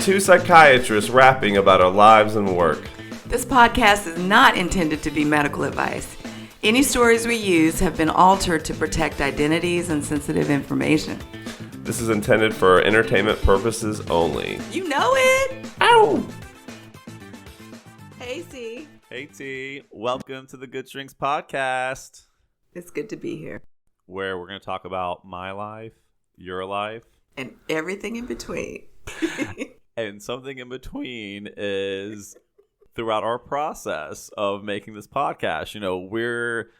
two psychiatrists rapping about our lives and work. This podcast is not intended to be medical advice. Any stories we use have been altered to protect identities and sensitive information. This is intended for entertainment purposes only. You know it! Ow! Hey, C. Hey, T. Welcome to the Good Strings podcast, It's good to be here. where we're going to talk about my life, your life, And everything in between. and something in between is throughout our process of making this podcast. You know, we're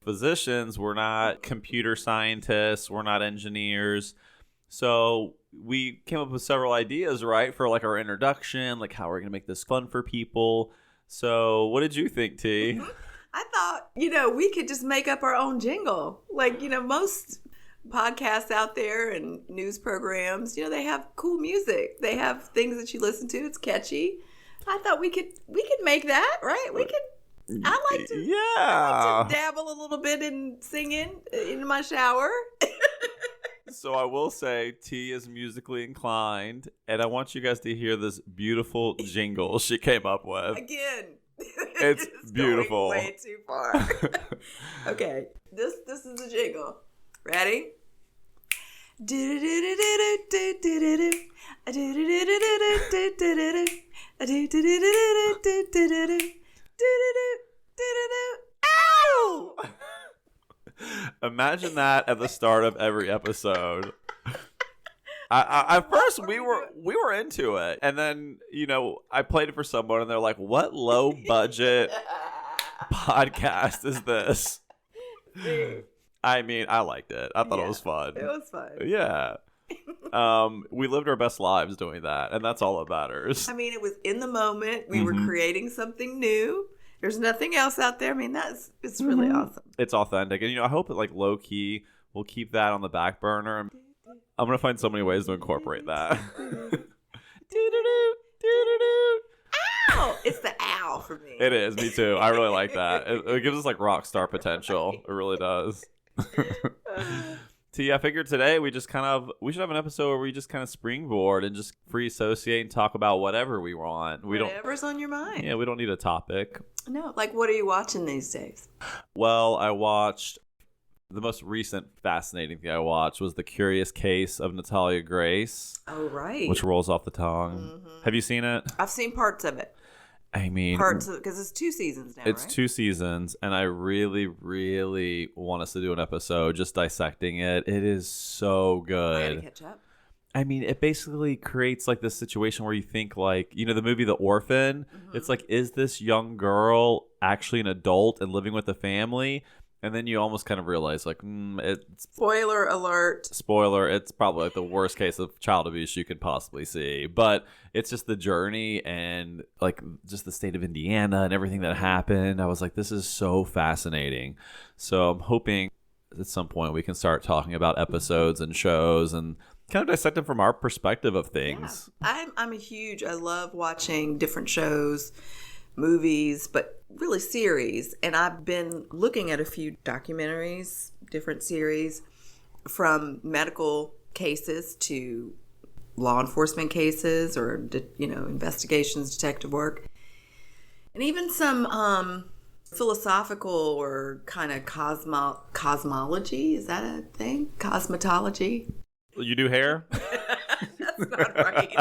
physicians, we're not computer scientists, we're not engineers. So we came up with several ideas, right, for like our introduction, like how we're going to make this fun for people. So what did you think, T? I thought, we could just make up our own jingle. Like, most podcasts out there and news programs, they have cool music. They have things that you listen to. It's catchy. I thought we could make that, right? I like to dabble a little bit in singing in my shower. So I will say T is musically inclined, and I want you guys to hear this beautiful jingle she came up with. Again. It's beautiful. Going way too far. Okay. This is the jingle. Ready? Ow! Imagine that at the start of every episode. At first we were into it, and then I played it for someone, and they're like, "What low budget podcast is this?" I mean, I liked it. I thought it was fun. It was fun. Yeah. We lived our best lives doing that, and that's all that matters. I mean, it was in the moment. We were creating something new. There's nothing else out there. I mean, it's really awesome. It's authentic, and I hope it like low key. We'll keep that on the back burner. I'm gonna find so many ways to incorporate that. Ow! It's the ow for me. It is, me too. I really like that. It gives us like rock star potential. It really does. T, I figured today we should have an episode where we just kind of springboard and just free associate and talk about whatever we want. Whatever's on your mind. Yeah, we don't need a topic. No, like what are you watching these days? Well, I watched the most recent fascinating thing I watched was The Curious Case of Natalia Grace. Oh, right. Which rolls off the tongue. Mm-hmm. Have you seen it? I've seen parts of it. I mean, because it's 2 seasons now, it's right? 2 seasons, and I really, really want us to do an episode just dissecting it. It is so good. I gotta catch up. I mean, it basically creates like this situation where you think like, the movie The Orphan, it's like, is this young girl actually an adult and living with a family? And then you almost kind of realize like, it's Spoiler alert. it's probably like the worst case of child abuse you could possibly see. But it's just the journey and like just the state of Indiana and everything that happened. I was like, this is so fascinating. So I'm hoping at some point we can start talking about episodes and shows and kind of dissect them from our perspective of things. Yeah. I love watching different shows, movies, but really series. And I've been looking at a few documentaries, different series, from medical cases to law enforcement cases or, investigations, detective work. And even some philosophical or kind of cosmology. Is that a thing? Cosmetology? You do hair? That's not right.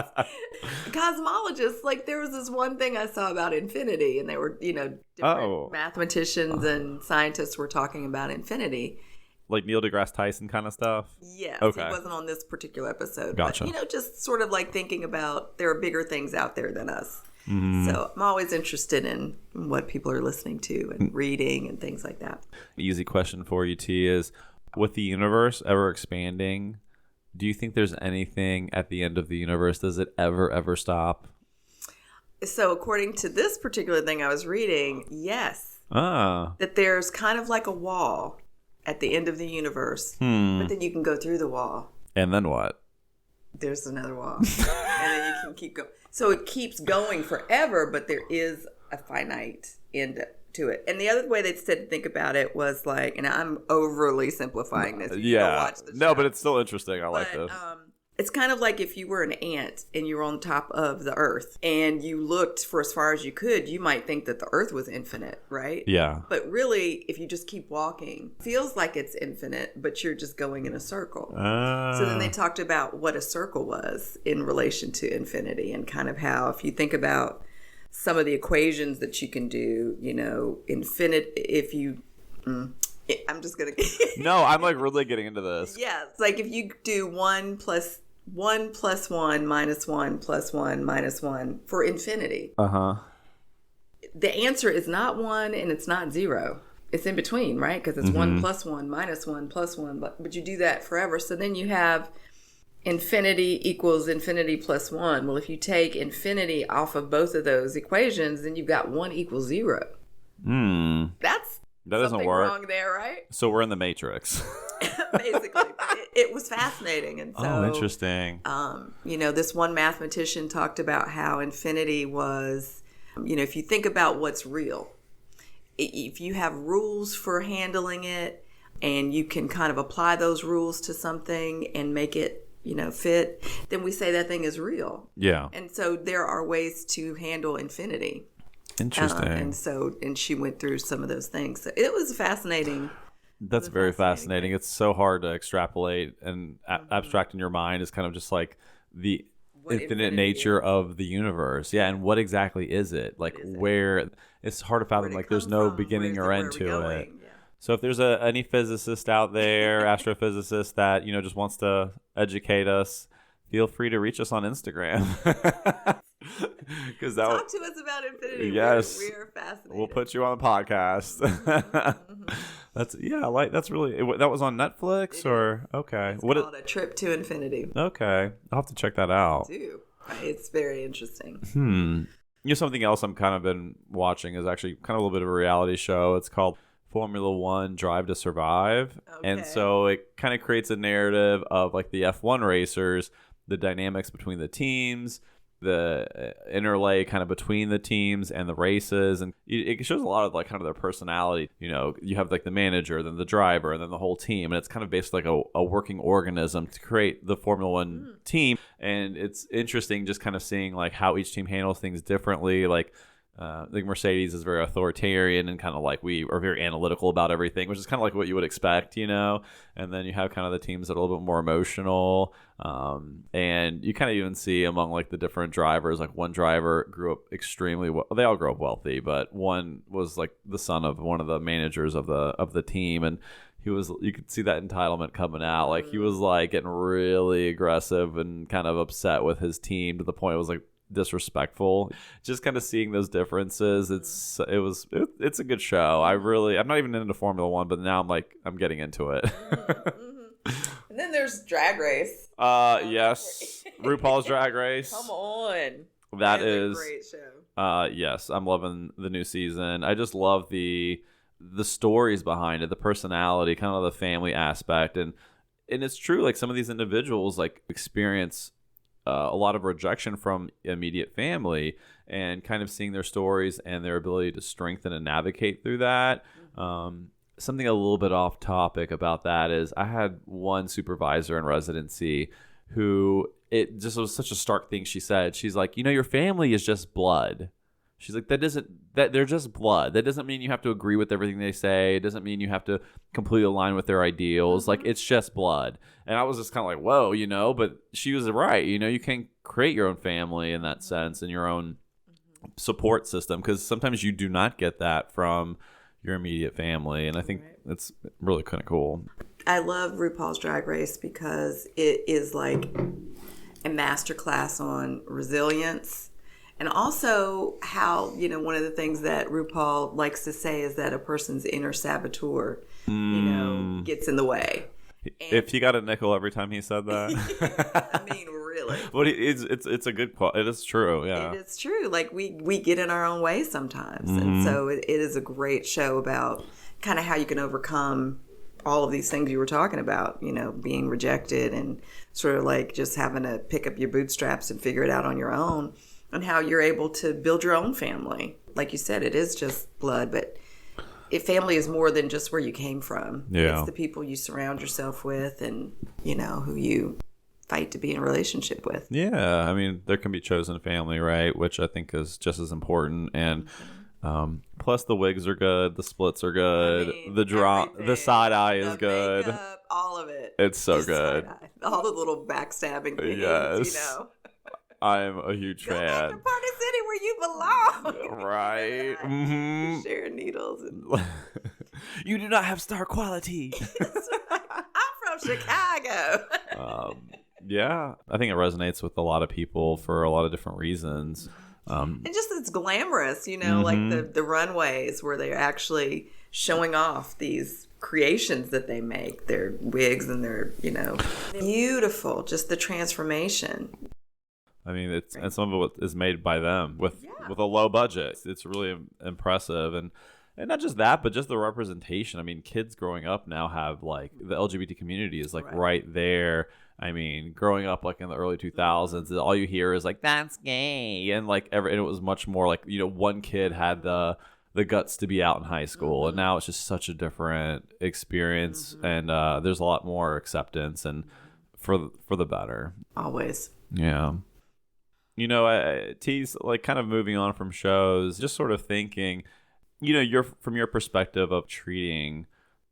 Cosmologists, like there was this one thing I saw about infinity, and they were, different mathematicians and scientists were talking about infinity. Like Neil deGrasse Tyson kind of stuff? Yes. Okay. It wasn't on this particular episode. Gotcha. But, just sort of like thinking about there are bigger things out there than us. So I'm always interested in what people are listening to and reading and things like that. Easy question for you, T, is with the universe ever expanding, do you think there's anything at the end of the universe? Does it ever stop? So according to this particular thing I was reading, yes. That there's kind of like a wall at the end of the universe. But then you can go through the wall. And then what? There's another wall. And then you can keep going. So it keeps going forever, but there is a finite end to it. And the other way they said to think about it was like, and I'm overly simplifying this. Yeah. Watch the show. No, but it's still interesting. I like this. It's kind of like if you were an ant and you were on top of the earth and you looked for as far as you could, you might think that the earth was infinite, right? Yeah. But really, if you just keep walking, it feels like it's infinite, but you're just going in a circle. So then they talked about what a circle was in relation to infinity, and kind of how, if you think about some of the equations that you can do, infinite, if you... I'm just going to... No, I'm like really getting into this. Yeah, it's like if you do 1 plus 1 minus 1 plus 1 minus 1 for infinity. The answer is not 1 and it's not 0. It's in between, right? Because it's 1 plus 1 minus 1 plus 1. But you do that forever. So then you have infinity equals infinity plus 1. Well, if you take infinity off of both of those equations, then you've got 1 equals 0. That doesn't work. Wrong there, right? So we're in the Matrix. Basically. It was fascinating. And so, interesting. This one mathematician talked about how infinity was, if you think about what's real, if you have rules for handling it and you can kind of apply those rules to something and make it, fit, then we say that thing is real. Yeah. And so there are ways to handle infinity. Interesting. And she went through some of those things. So it was fascinating. That's very fascinating. It's so hard to extrapolate, and abstract in your mind is kind of just like the infinite nature of the universe. Yeah, and what exactly is it? Like where it's hard to fathom. Like there's no beginning or end to it. Yeah. So if there's any physicist out there, astrophysicist that just wants to educate us, feel free to reach us on Instagram. Talk to us about infinity. Yes, we're fascinated. We'll put you on the podcast. That's really that was on Netflix or okay. It's called A Trip to Infinity. Okay, I'll have to check that out. It's very interesting. Something else I'm kind of been watching is actually kind of a little bit of a reality show. It's called Formula One Drive to Survive. Okay. And so it kind of creates a narrative of like the F1 racers, the dynamics between the teams, the interlay kind of between the teams and the races, and it shows a lot of like kind of their personality. You have like the manager, then the driver, and then the whole team, and it's kind of basically like a working organism to create the Formula One team. And it's interesting just kind of seeing like how each team handles things differently. Like Mercedes is very authoritarian and kind of like we are very analytical about everything, which is kind of like what you would expect, and then you have kind of the teams that are a little bit more emotional, and you kind of even see among like the different drivers, like one driver grew up extremely well. They all grew up wealthy, but one was like the son of one of the managers of the team, and you could see that entitlement coming out. Like he was like getting really aggressive and kind of upset with his team to the point it was like disrespectful. Just kind of seeing those differences. It's a good show. I'm not even into Formula One, but now I'm getting into it. And then there's Drag Race. Yes, RuPaul's Drag Race. Come on, that is a great show. Yes, I'm loving the new season. I just love the stories behind it, the personality, kind of the family aspect, and it's true. Like some of these individuals like experience a lot of rejection from immediate family, and kind of seeing their stories and their ability to strengthen and navigate through that. Something a little bit off topic about that is I had one supervisor in residency who it just was such a stark thing. She said, she's like, your family is just blood. She's like, that they're just blood. That doesn't mean you have to agree with everything they say. It doesn't mean you have to completely align with their ideals. Like, it's just blood. And I was just kind of like, whoa, but she was right. You can create your own family in that sense and your own support system, because sometimes you do not get that from your immediate family. And I think that's really kind of cool. I love RuPaul's Drag Race because it is like a masterclass on resilience. And also how, one of the things that RuPaul likes to say is that a person's inner saboteur, gets in the way. If he got a nickel every time he said that. I mean, really. But it's a good quote. It is true, yeah. It is true. Like, we get in our own way sometimes. And so it is a great show about kind of how you can overcome all of these things you were talking about, being rejected and sort of like just having to pick up your bootstraps and figure it out on your own. And how you're able to build your own family. Like you said, it is just blood, but family is more than just where you came from. Yeah. It's the people you surround yourself with and, who you fight to be in a relationship with. Yeah, I mean, there can be chosen family, right? Which I think is just as important. And plus, the wigs are good, the splits are good, I mean, the side eye is the good. Makeup, all of it. It's so Just good. side-eye. All the little backstabbing things, Yes. I'm a huge Go back to fan. Party City where you belong. Right. Mm-hmm. Sharing needles. And... You do not have star quality. That's right. I'm from Chicago. Yeah, I think it resonates with a lot of people for a lot of different reasons. And just it's glamorous, like the runways where they're actually showing off these creations that they make, their wigs and their, beautiful, just the transformation. I mean, and some of it is made by them with a low budget. It's really impressive. And not just that, but just the representation. I mean, kids growing up now have like the LGBT community is like right there. I mean, growing up like in the early 2000s, all you hear is like, that's gay. And like and it was much more like, one kid had the guts to be out in high school. And now it's just such a different experience. And there's a lot more acceptance and for the better. Always. Yeah. T's like kind of moving on from shows, just sort of thinking, you're from your perspective of treating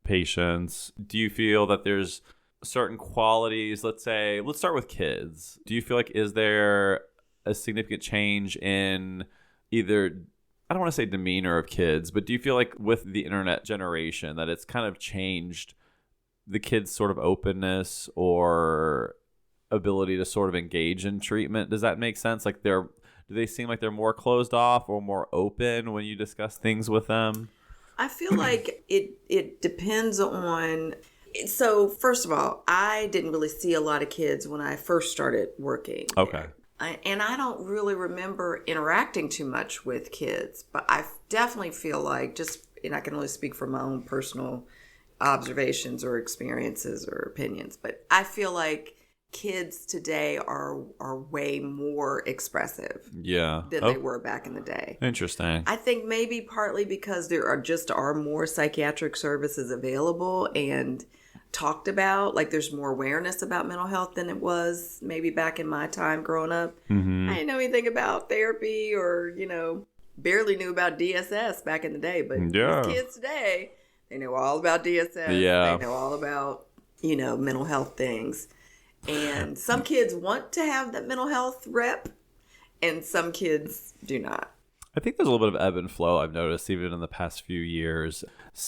patients, do you feel that there's certain qualities, let's start with kids. Do you feel like, is there a significant change in either, I don't want to say demeanor of kids, but do you feel like with the internet generation that it's kind of changed the kids' sort of openness or ability to sort of engage in treatment? Does that make sense? Like do they seem like they're more closed off or more open when you discuss things with them? I feel like it depends on. So first of all, I didn't really see a lot of kids when I first started working. Okay. And I don't really remember interacting too much with kids, but I definitely feel like and I can only speak from my own personal observations or experiences or opinions, but I feel like kids today are way more expressive than they were back in the day. Interesting. I think maybe partly because there are more psychiatric services available and talked about. Like there's more awareness about mental health than it was maybe back in my time growing up. I didn't know anything about therapy or, barely knew about DSS back in the day. But these kids today, they know all about DSS. Yeah. They know all about, mental health things. And some kids want to have that mental health rep, and some kids do not. I think there's a little bit of ebb and flow I've noticed even in the past few years.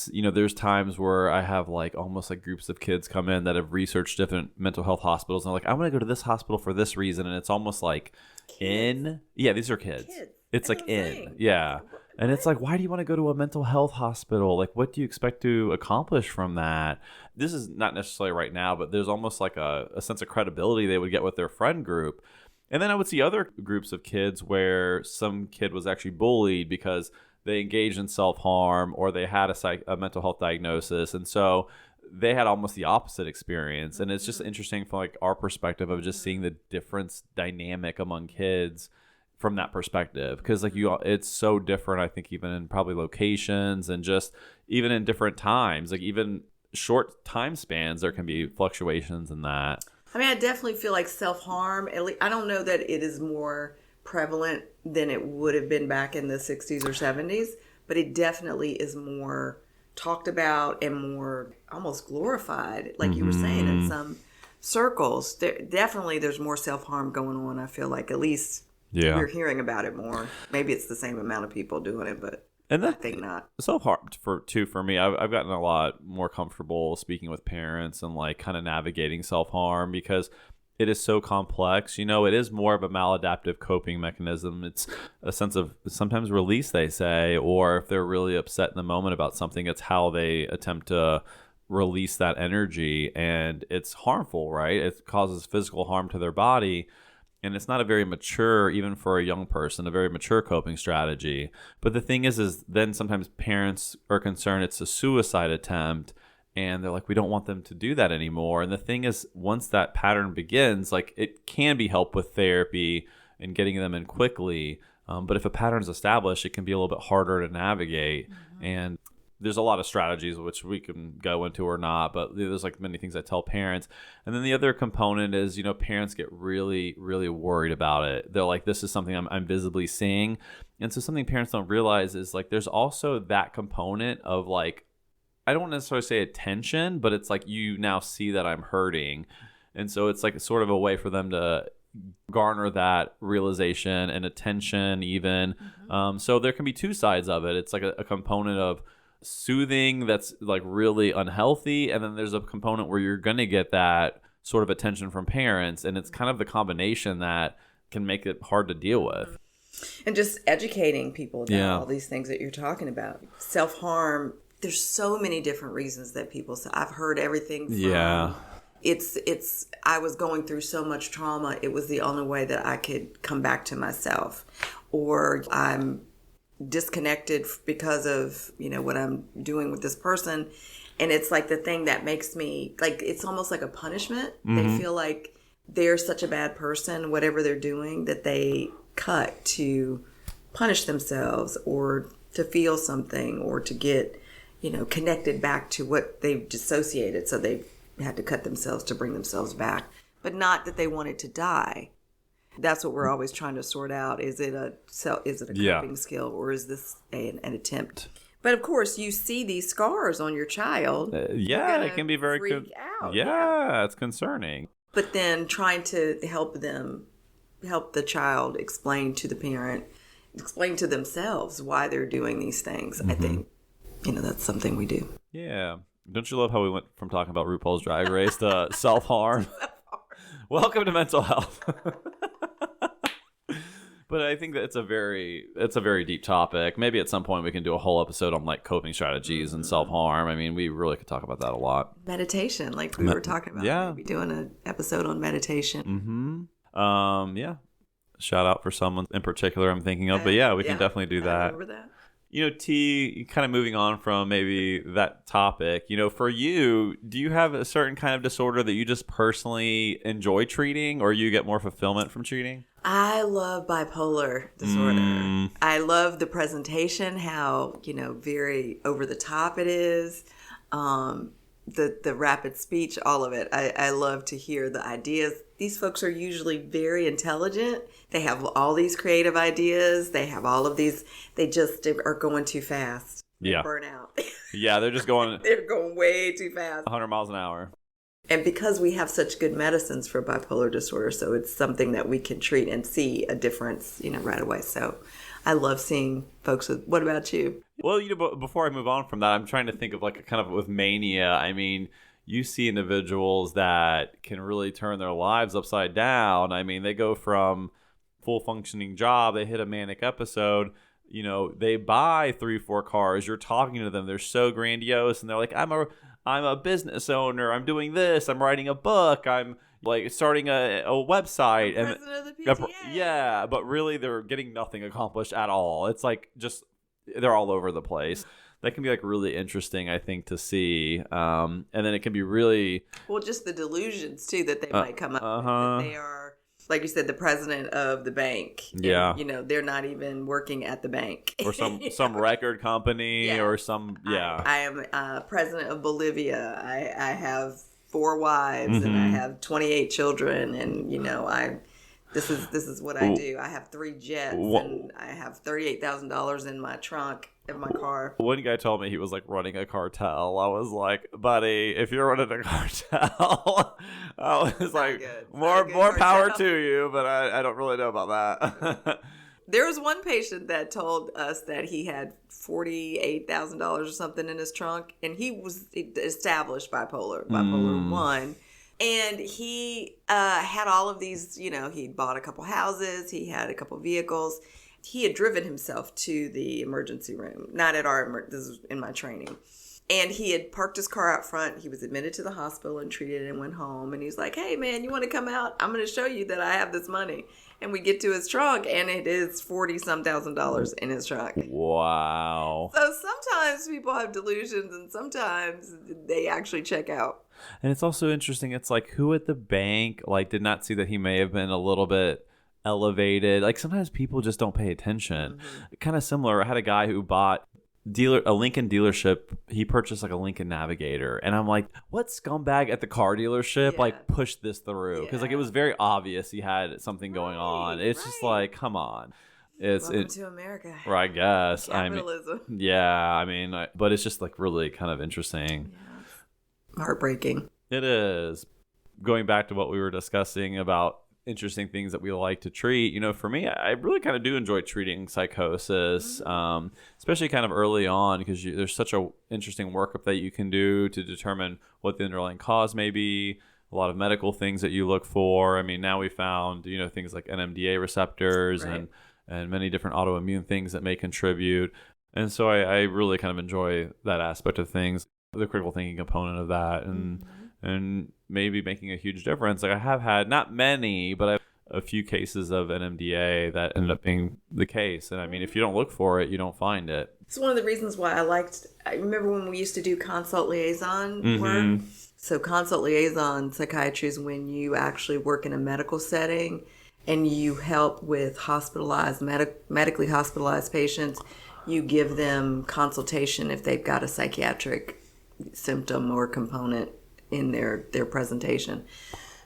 There's times where I have like almost like groups of kids come in that have researched different mental health hospitals. And they're like, I want to go to this hospital for this reason. And it's almost like these are kids. It's like in. Yeah. And it's like, why do you want to go to a mental health hospital? Like, what do you expect to accomplish from that? This is not necessarily right now, but there's almost like a sense of credibility they would get with their friend group. And then I would see other groups of kids where some kid was actually bullied because they engaged in self-harm or they had a mental health diagnosis. And so they had almost the opposite experience. And it's just interesting from like our perspective of just seeing the difference dynamic among kids from that perspective. Because like it's so different, I think, even in probably locations and just even in different times, like even short time spans, there can be fluctuations in that. I mean, I definitely feel like self-harm, at least, I don't know that it is more prevalent than it would have been back in the 60s or 70s, but it definitely is more talked about and more almost glorified, like you were saying, in some circles. There's more self-harm going on, I feel like, at least we're hearing about it more. Maybe it's the same amount of people doing it, but I think not. Self-harm for me, I've gotten a lot more comfortable speaking with parents and like kind of navigating self-harm because it is so complex. It is more of a maladaptive coping mechanism. It's a sense of sometimes release, they say, or if they're really upset in the moment about something, it's how they attempt to release that energy, and it's harmful, right? It causes physical harm to their body. And it's not a very mature, even for a young person, a very mature coping strategy. But the thing is then sometimes parents are concerned it's a suicide attempt, and they're like, we don't want them to do that anymore. And the thing is, once that pattern begins, like it can be helped with therapy and getting them in quickly. But if a pattern's established, it can be a little bit harder to navigate. And there's a lot of strategies which we can go into or not, but there's like many things I tell parents. And then the other component is, parents get really, really worried about it. They're like, this is something I'm visibly seeing. And so something parents don't realize is like, there's also that component of like, I don't necessarily say attention, but it's like, you now see that I'm hurting. And so it's like sort of a way for them to garner that realization and attention even. So there can be two sides of it. It's like a component of soothing that's like really unhealthy, and then there's a component where you're going to get that sort of attention from parents, and it's kind of the combination that can make it hard to deal with. And just educating people about all these things that you're talking about. Self-harm, there's so many different reasons that people say. I've heard everything from it's I was going through so much trauma, it was the only way that I could come back to myself, or I'm disconnected because of what I'm doing with this person, and it's like the thing that makes me like, it's almost like a punishment. They feel like they're such a bad person, whatever they're doing, that they cut to punish themselves or to feel something or to get connected back to what they've dissociated, so they had to cut themselves to bring themselves back, but not that they wanted to die. That's what we're always trying to sort out. Is it a coping skill, or is this an attempt? But of course, you see these scars on your child. It can be very freak out. Yeah, it's concerning. But then trying to help the child explain to the parent, explain to themselves why they're doing these things. I think that's something we do. Yeah. Don't you love how we went from talking about RuPaul's Drag Race to self-harm? Welcome to mental health. But I think that it's a very deep topic. Maybe at some point we can do a whole episode on like coping strategies and self-harm. I mean, we really could talk about that a lot. Meditation, like we were talking about. Yeah. Maybe doing an episode on meditation. Yeah. Shout out for someone in particular I'm thinking of. But yeah, we can definitely do that. I remember that. T, kind of moving on from maybe that topic, for you, do you have a certain kind of disorder that you just personally enjoy treating, or you get more fulfillment from treating? I love bipolar disorder. I love the presentation, how, very over the top it is. The rapid speech, all of it. I love to hear the ideas. These folks are usually very intelligent. They have all these creative ideas. They have all of these. They just are going too fast. Yeah. Burn out. Yeah, they're just going. They're going way too fast. 100 miles an hour. And because we have such good medicines for bipolar disorder, so it's something that we can treat and see a difference, right away. So I love seeing folks with. What about you? Well, before I move on from that, I'm trying to think of like a kind of with mania. I mean, you see individuals that can really turn their lives upside down. I mean, they go from full functioning job, they hit a manic episode, they buy 3-4 cars. You're talking to them, they're so grandiose, and they're like, I'm a business owner, I'm doing this, I'm writing a book, I'm like starting a website, and president of the PTA. Yeah, but really they're getting nothing accomplished at all. It's like just they're all over the place. That can be like really interesting, I think, to see. And then it can be really just the delusions too that they might come up with. That they are, like you said, the president of the bank. Yeah. And, they're not even working at the bank. Or some record company or some, I am president of Bolivia. I have 4 wives and I have 28 children, and this is what I do. I have 3 jets and I have $38,000 in my trunk of my car. One guy told me he was like running a cartel. I was like, buddy, if you're running a cartel, I was like, more power to you, but I don't really know about that. There was one patient that told us that he had $48,000 or something in his trunk, and he was established bipolar 1. And he had all of these, he'd bought a couple houses, he had a couple vehicles. He had driven himself to the emergency room, not at this is in my training. And he had parked his car out front. He was admitted to the hospital and treated and went home. And he's like, hey, man, you want to come out? I'm going to show you that I have this money. And we get to his trunk, and it is $40,000 in his trunk. Wow. So sometimes people have delusions, and sometimes they actually check out. And it's also interesting. It's like, who at the bank did not see that he may have been a little bit elevated? Like, sometimes people just don't pay attention. Kind of similar. I had a guy who bought a Lincoln dealership. He purchased like a Lincoln Navigator, and I'm like, what scumbag at the car dealership like pushed this through? Because like it was very obvious he had something going on. It's just like, come on. Welcome to America. Or I guess. Capitalism. But it's just like really kind of interesting. Yeah. Heartbreaking. It is. Going back to what we were discussing about interesting things that we like to treat, for me, I really kind of do enjoy treating psychosis, especially kind of early on, because there's such a interesting workup that you can do to determine what the underlying cause may be. A lot of medical things that you look for. I mean, now we found things like NMDA receptors and many different autoimmune things that may contribute, and so I really kind of enjoy that aspect of things, the critical thinking component of that, and maybe making a huge difference. Like I have had not many, but I have a few cases of NMDA that ended up being the case. And I mean, if you don't look for it, you don't find it. It's one of the reasons why I remember when we used to do consult liaison work. So consult liaison psychiatry is when you actually work in a medical setting and you help with medically hospitalized patients. You give them consultation if they've got a psychiatric symptom or component in their presentation.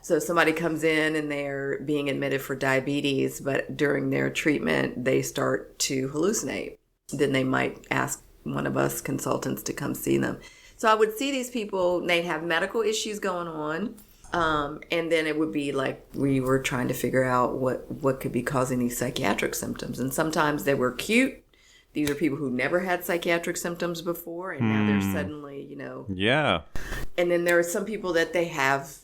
So somebody comes in and they're being admitted for diabetes, but during their treatment they start to hallucinate. Then they might ask one of us consultants to come see them. So I would see these people, they'd have medical issues going on, and then it would be like we were trying to figure out what could be causing these psychiatric symptoms. And sometimes they were acute. These are people who never had psychiatric symptoms before, and now they're suddenly, Yeah. And then there are some people that they have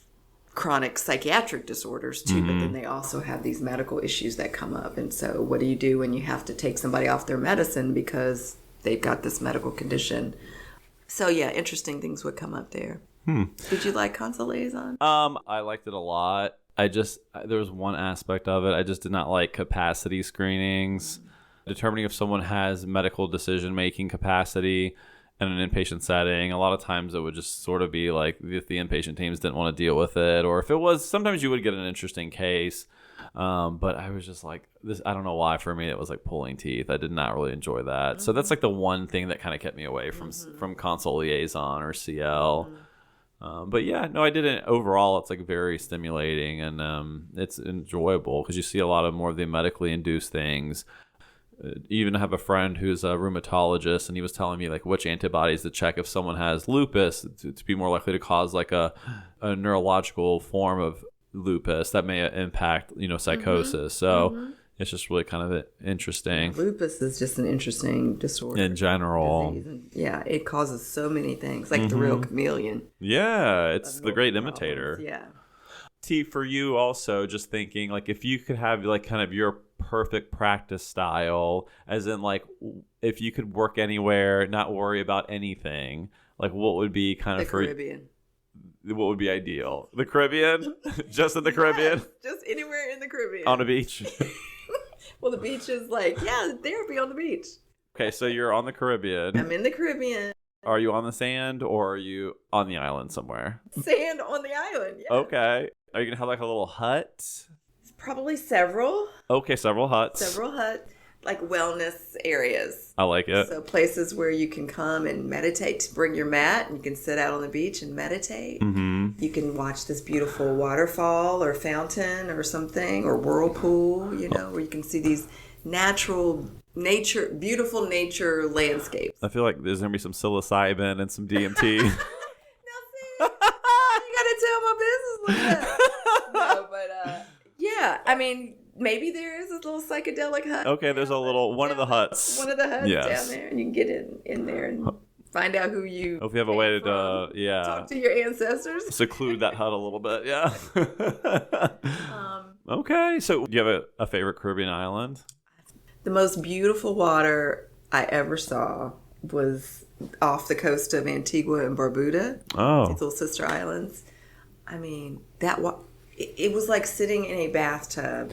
chronic psychiatric disorders too, but then they also have these medical issues that come up. And so what do you do when you have to take somebody off their medicine because they've got this medical condition? So yeah, interesting things would come up there. Did you like consult liaison? I liked it a lot. There was one aspect of it. I just did not like capacity screenings. Determining if someone has medical decision-making capacity in an inpatient setting. A lot of times it would just sort of be like if the inpatient teams didn't want to deal with it, or if it was, sometimes you would get an interesting case. But I was just like, I don't know why, for me it was like pulling teeth. I did not really enjoy that. So that's like the one thing that kind of kept me away from consult liaison or CL. But yeah, no, I didn't. Overall, it's like very stimulating, and it's enjoyable because you see a lot of more of the medically induced things. Even have a friend who's a rheumatologist, and he was telling me like which antibodies to check if someone has lupus to be more likely to cause like a neurological form of lupus that may impact psychosis. So it's just really kind of interesting. Lupus is just an interesting disorder in general. Yeah, it causes so many things, like the real chameleon. Yeah, it's the great imitator. Yeah. T, for you also, just thinking like if you could have like kind of your perfect practice style, as in like if you could work anywhere, not worry about anything, like what would be kind of the Caribbean? What would be ideal? The Caribbean? Just in the Caribbean? Just anywhere in the Caribbean. On a beach? Well, the beach is like, therapy on the beach. Okay, so you're on the Caribbean. I'm in the Caribbean. Are you on the sand or are you on the island somewhere? Sand on the island, yeah. Okay. Are you going to have like a little hut? Probably several. Okay, several huts. Like wellness areas. I like it. So places where you can come and meditate. Bring your mat and you can sit out on the beach and meditate. You can watch this beautiful waterfall or fountain or something, or whirlpool, where you can see these beautiful nature landscapes. I feel like there's going to be some psilocybin and some DMT. Now see, you got to tell my business like that. No, but yeah, I mean, maybe there is a little psychedelic hut. Okay, there's one of the huts. One of the huts down there, and you can get in there and find out who you. Hope you have a way to talk to your ancestors. Seclude that hut a little bit, yeah. Okay, so do you have a favorite Caribbean island? The most beautiful water I ever saw was off the coast of Antigua and Barbuda. Oh, these little sister islands. I mean, it was like sitting in a bathtub.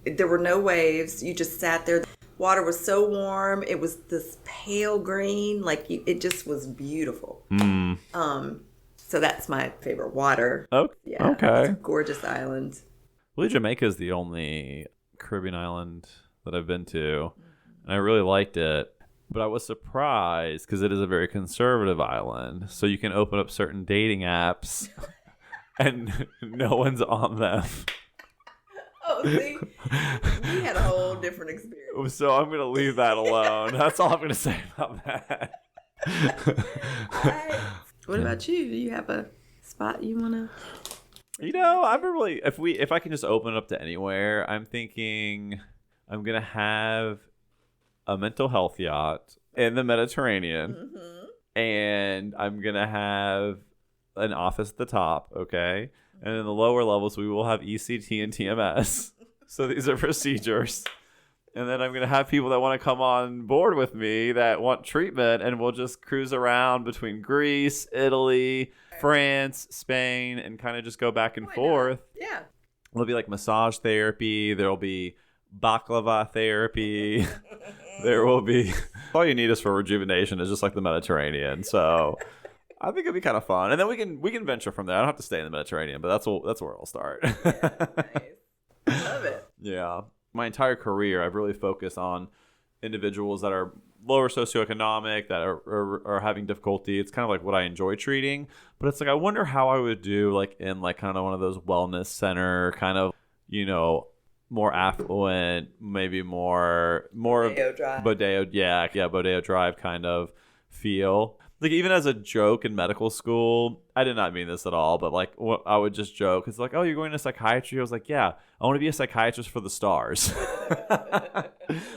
There were no waves. You just sat there. Water was so warm. It was this pale green. It just was beautiful. So that's my favorite water. Oh, yeah, okay. It's a gorgeous island. I believe Jamaica is the only Caribbean island that I've been to, and I really liked it. But I was surprised because it is a very conservative island. So you can open up certain dating apps and no one's on them. Oh, see? We had a whole different experience. So I'm going to leave that alone. That's all I'm going to say about that. What about you? Do you have a spot you want to... I'm really... If I can just open it up to anywhere, I'm thinking I'm going to have a mental health yacht in the Mediterranean, and I'm gonna have an office at the top, okay, and in the lower levels we will have ECT and TMS. So these are procedures, and then I'm gonna have people that want to come on board with me that want treatment, and we'll just cruise around between Greece, Italy, France, Spain, and kind of just go back and forth. Yeah, there'll be like massage therapy, there'll be baklava therapy. There will be... All you need is for rejuvenation is just like the Mediterranean. So I think it'd be kind of fun. And then we can venture from there. I don't have to stay in the Mediterranean, but that's where I'll start. Nice. Love it. Yeah. My entire career, I've really focused on individuals that are lower socioeconomic, that are having difficulty. It's kind of like what I enjoy treating. But it's like, I wonder how I would do like in like kind of one of those wellness center kind of, more affluent, maybe more Bodeo Drive. Bodeo Drive kind of feel. Like even as a joke in medical school, I did not mean this at all, but like I would just joke. It's like, oh, you're going to psychiatry? I was like, yeah, I want to be a psychiatrist for the stars.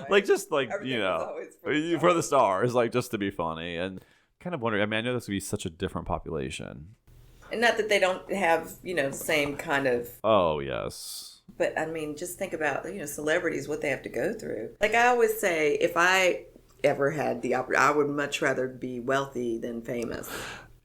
Like just like, for the stars, like just to be funny. And kind of wondering, I mean, I know this would be such a different population. And not that they don't have, the same kind of... Oh, yes. But, I mean, just think about, celebrities, what they have to go through. Like I always say, if I ever had the opportunity, I would much rather be wealthy than famous.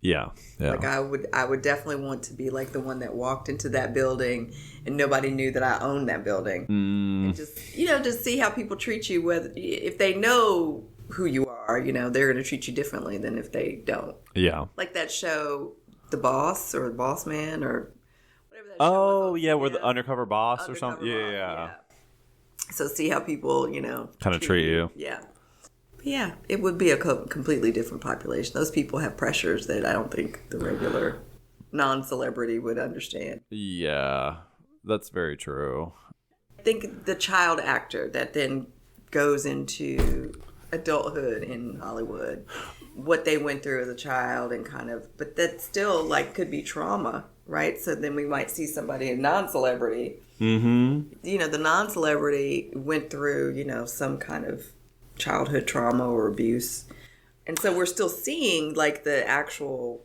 Yeah. Like I would definitely want to be like the one that walked into that building and nobody knew that I owned that building. And just, just see how people treat you, whether if they know who you are, they're going to treat you differently than if they don't. Yeah. Like that show, The Boss or The Boss Man or... Oh, yeah, we're the undercover boss or something. Yeah. So see how people, kind of treat you. Yeah. But yeah, it would be a completely different population. Those people have pressures that I don't think the regular non-celebrity would understand. Yeah, that's very true. I think the child actor that then goes into adulthood in Hollywood, what they went through as a child and but that still like could be trauma. Right? So then we might see somebody, a non-celebrity. Mm-hmm. The non-celebrity went through, some kind of childhood trauma or abuse. And so we're still seeing like the actual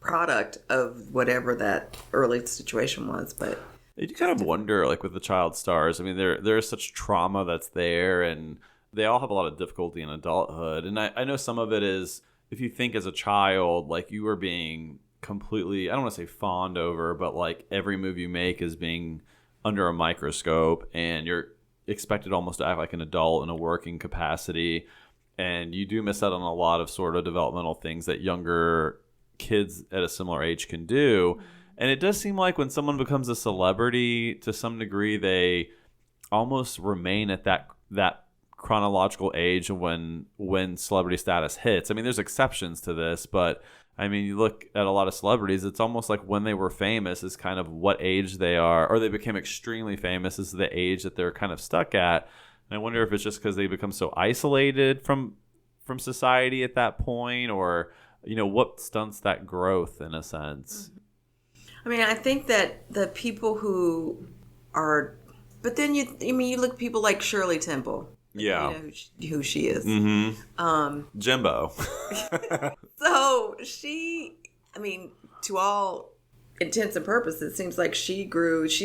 product of whatever that early situation was. But you kind of wonder, like with the child stars, I mean, there is such trauma that's there and they all have a lot of difficulty in adulthood. And I know some of it is, if you think as a child, like you were being... completely, I don't want to say fawned over, but like every move you make is being under a microscope and you're expected almost to act like an adult in a working capacity, and you do miss out on a lot of sort of developmental things that younger kids at a similar age can do. And it does seem like when someone becomes a celebrity, to some degree they almost remain at that chronological age when celebrity status hits. I mean, there's exceptions to this, but I mean, you look at a lot of celebrities, it's almost like when they were famous is kind of what age they are, or they became extremely famous is the age that they're kind of stuck at. And I wonder if it's just because they become so isolated from society at that point, or, what stunts that growth in a sense. I mean, I think that the people who are, but then you look at people like Shirley Temple. Yeah. Who she is. Mm-hmm. Jimbo. So to all intents and purposes, it seems like she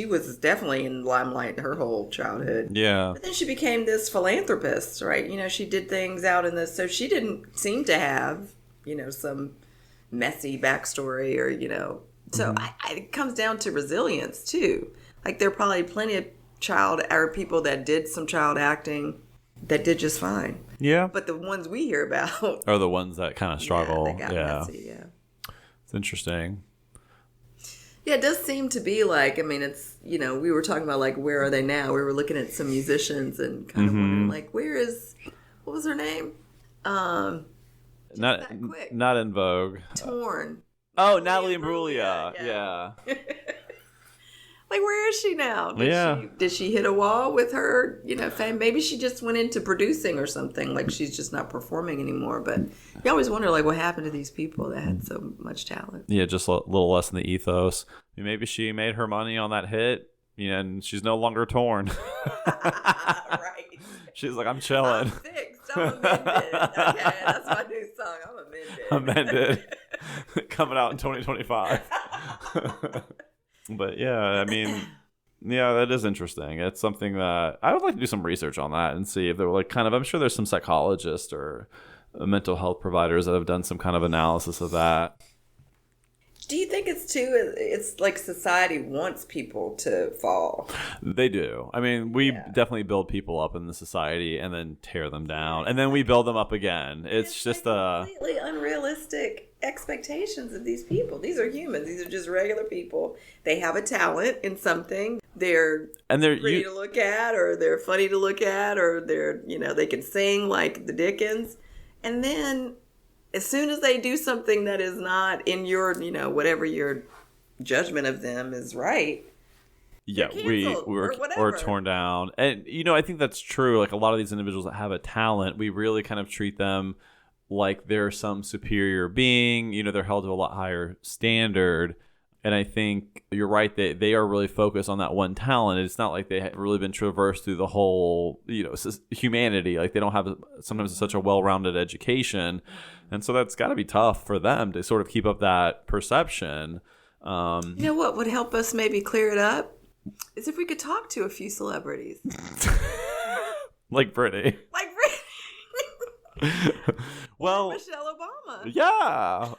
was definitely in limelight her whole childhood. Yeah. But then she became this philanthropist, right? She did things out in this, so she didn't seem to have, some messy backstory or, so it comes down to resilience too. Like there are probably plenty of people that did some child acting that did just fine. Yeah. But the ones we hear about are the ones that kind of struggle. Yeah. Messy, It's interesting. Yeah, it does seem to be like, I mean, it's, we were talking about like, where are they now? We were looking at some musicians and kind of wondering like, what was her name? Not that quick. not in vogue. Torn. Oh, Natalie Imbruglia. Yeah. Like, where is she now? Did she hit a wall with her, fame? Maybe she just went into producing or something. Like, she's just not performing anymore. But you always wonder, like, what happened to these people that had so much talent? Yeah, just a little less in the ethos. Maybe she made her money on that hit, and she's no longer torn. Right. She's like, I'm chilling. I'm fixed. I'm amended. Okay, that's my new song. I'm amended. Amended. Coming out in 2025. But yeah, I mean, yeah, that is interesting. It's something that I would like to do some research on that and see if there were like I'm sure there's some psychologists or mental health providers that have done some kind of analysis of that. Do you think it's like society wants people to fall? They do. I mean, we definitely build people up in the society and then tear them down. And then we build them up again. It's just completely unrealistic expectations of these people. These are humans. These are just regular people. They have a talent in something. They're pretty to look at, or they're funny to look at, or they're, they can sing like the Dickens. And then as soon as they do something that is not in your, whatever your judgment of them is right. Yeah, we're torn down. And, I think that's true. Like a lot of these individuals that have a talent, we really kind of treat them like they're some superior being. They're held to a lot higher standard. And I think you're right that they are really focused on that one talent. It's not like they have really been traversed through the whole, humanity. Like they don't have sometimes such a well-rounded education. And so that's got to be tough for them to sort of keep up that perception. You know what would help us maybe clear it up? Is if we could talk to a few celebrities. Like Britney. Well, Michelle Obama. Yeah,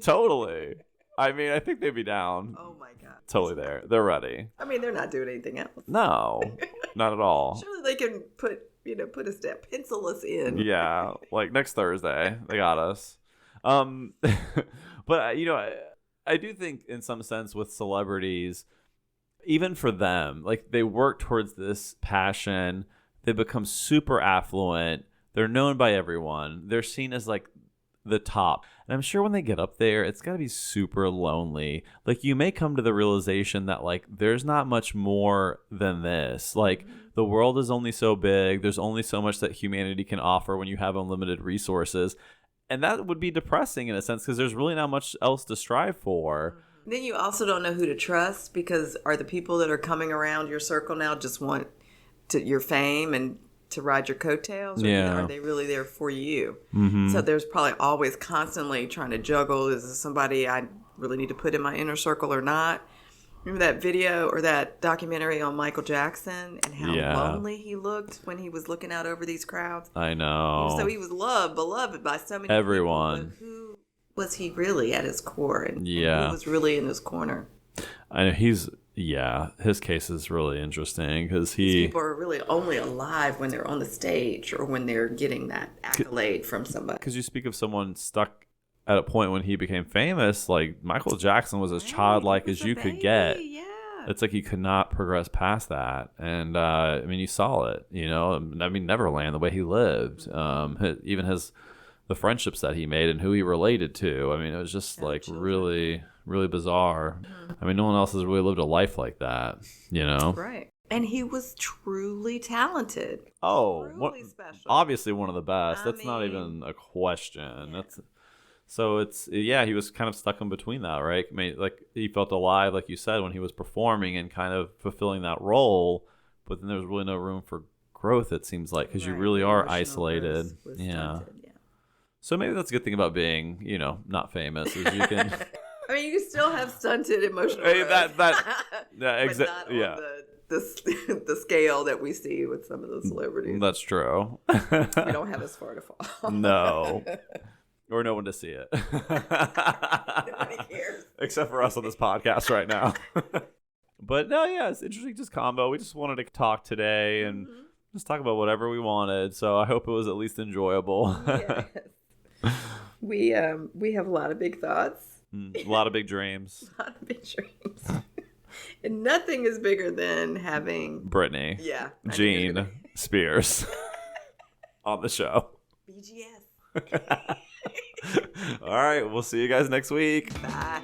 totally. I mean, I think they'd be down. Oh my God. Totally there. They're ready. I mean, they're not doing anything else. No, not at all. Surely they can put a step, pencil us in. Yeah, like next Thursday, they got us. But I do think in some sense with celebrities, even for them, like they work towards this passion. They become super affluent. They're known by everyone. They're seen as like the top. And I'm sure when they get up there, it's got to be super lonely. Like you may come to the realization that like there's not much more than this. Like the world is only so big. There's only so much that humanity can offer when you have unlimited resources. And that would be depressing in a sense because there's really not much else to strive for. Then you also don't know who to trust because are the people that are coming around your circle now just want your fame and to ride your coattails? Or are they really there for you? Mm-hmm. So there's probably always constantly trying to juggle. Is this somebody I really need to put in my inner circle or not? Remember that video or that documentary on Michael Jackson and how lonely he looked when he was looking out over these crowds? I know. So he was beloved by so many everyone. People, but who was he really at his core? And who was really in his corner? I know his case is really interesting because people are really only alive when they're on the stage or when they're getting that accolade from somebody. Because you speak of someone stuck at a point when he became famous, like Michael Jackson was as childlike as you could get. Yeah. It's like he could not progress past that. And I mean, you saw it, I mean, Neverland, the way he lived, even the friendships that he made and who he related to. I mean, it was just really, really bizarre. Mm-hmm. I mean, no one else has really lived a life like that, Right. And he was truly talented. Oh, truly special. Obviously one of the best. That's not even a question. Yeah. He was kind of stuck in between that, right? I mean, like he felt alive, like you said, when he was performing and kind of fulfilling that role, but then there was really no room for growth, it seems like, because you really are isolated. Stunted, So maybe that's a good thing about being, not famous, is you can. I mean, you still have stunted emotional growth. But not on the scale that we see with some of the celebrities. That's true. You don't have as far to fall. No. Or no one to see it. Nobody cares. Except for us on this podcast right now. But no, it's interesting just combo. We just wanted to talk today and just talk about whatever we wanted. So I hope it was at least enjoyable. Yes. We have a lot of big thoughts. A lot of big dreams. A lot of big dreams. And nothing is bigger than having Britney. Jean Spears on the show. BGS. All right, we'll see you guys next week. Bye.